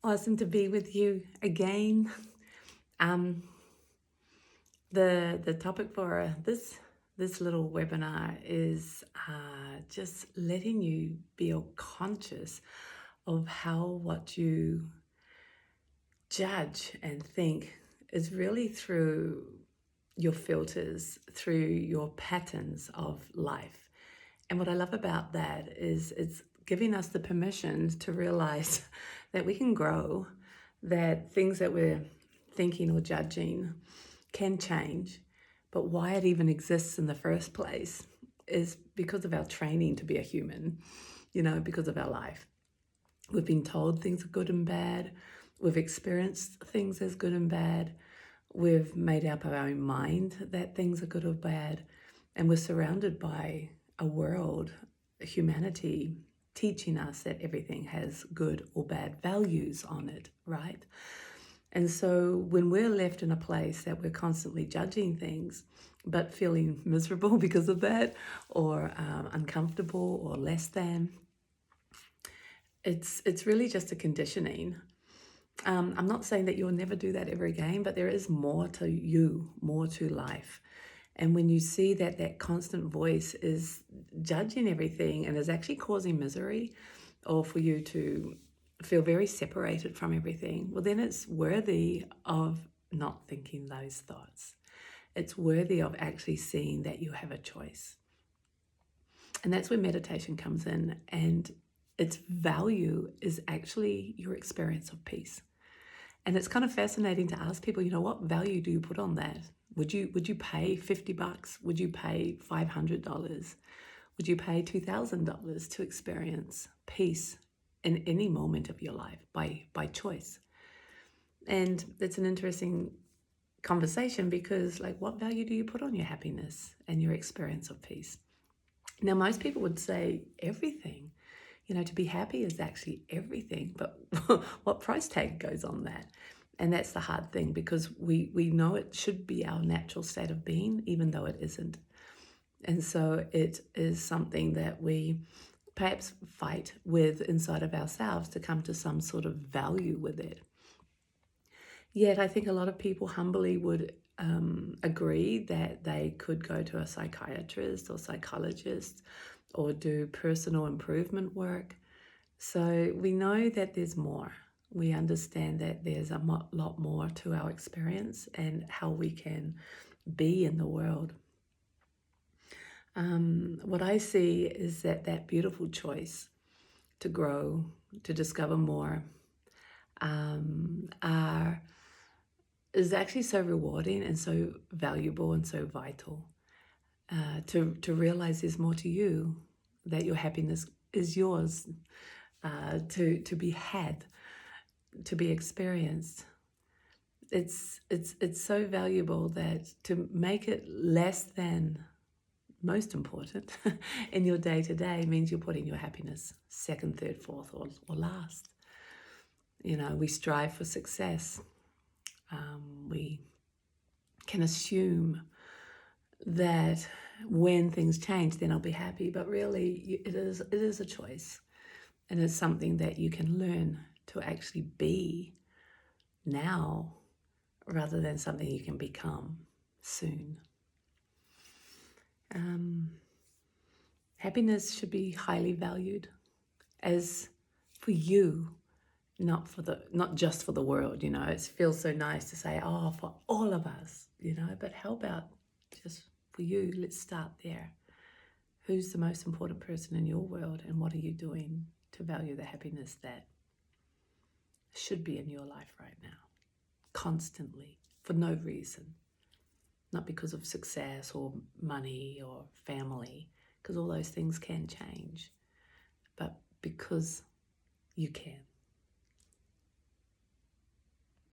Awesome to be with you again. Um, the topic for this little webinar is just letting you be conscious of how what you judge and think is really through your filters, through your patterns of life. And what I love about that is it's giving us the permission to realize that we can grow, that things that we're thinking or judging can change, but why it even exists in the first place is because of our training to be a human, because of our life. We've been told things are good and bad. We've experienced things as good and bad. We've made up our own mind that things are good or bad. And we're surrounded by a world, humanity, teaching us that everything has good or bad values on it, right? And so when we're left in a place that we're constantly judging things, but feeling miserable because of that, or uncomfortable or less than, it's really just a conditioning. I'm not saying that you'll never do that ever again, but there is more to you, more to life. And when you see that that constant voice is judging everything and is actually causing misery, or for you to feel very separated from everything, well, then it's worthy of not thinking those thoughts. It's worthy of actually seeing that you have a choice. And that's where meditation comes in. And its value is actually your experience of peace. And it's kind of fascinating to ask people, what value do you put on that? Would you pay $50? Would you pay $500? Would you pay $2,000 to experience peace in any moment of your life by choice? And it's an interesting conversation because, what value do you put on your happiness and your experience of peace? Now, most people would say everything. To be happy is actually everything, but what price tag goes on that? And that's the hard thing, because we know it should be our natural state of being, even though it isn't. And so it is something that we perhaps fight with inside of ourselves to come to some sort of value with it. Yet I think a lot of people humbly would agree that they could go to a psychiatrist or psychologist or do personal improvement work. So we know that there's more. We understand that there's a lot more to our experience and how we can be in the world. What I see is that beautiful choice to grow, to discover more, is actually so rewarding and so valuable and so vital. To realize there's more to you, that your happiness is yours, to be had, to be experienced. It's so valuable that to make it less than most important in your day-to-day means you're putting your happiness second, third, fourth, or last. We strive for success. We can assume that when things change, then I'll be happy. But really, it is a choice. And it's something that you can learn to actually be now rather than something you can become soon. Happiness should be highly valued as for you, not just for the world. It feels so nice to say, for all of us, but how about just for you? Let's start there. Who's the most important person in your world, and what are you doing to value the happiness that should be in your life right now, constantly, for no reason, not because of success or money or family, because all those things can change, but because you can.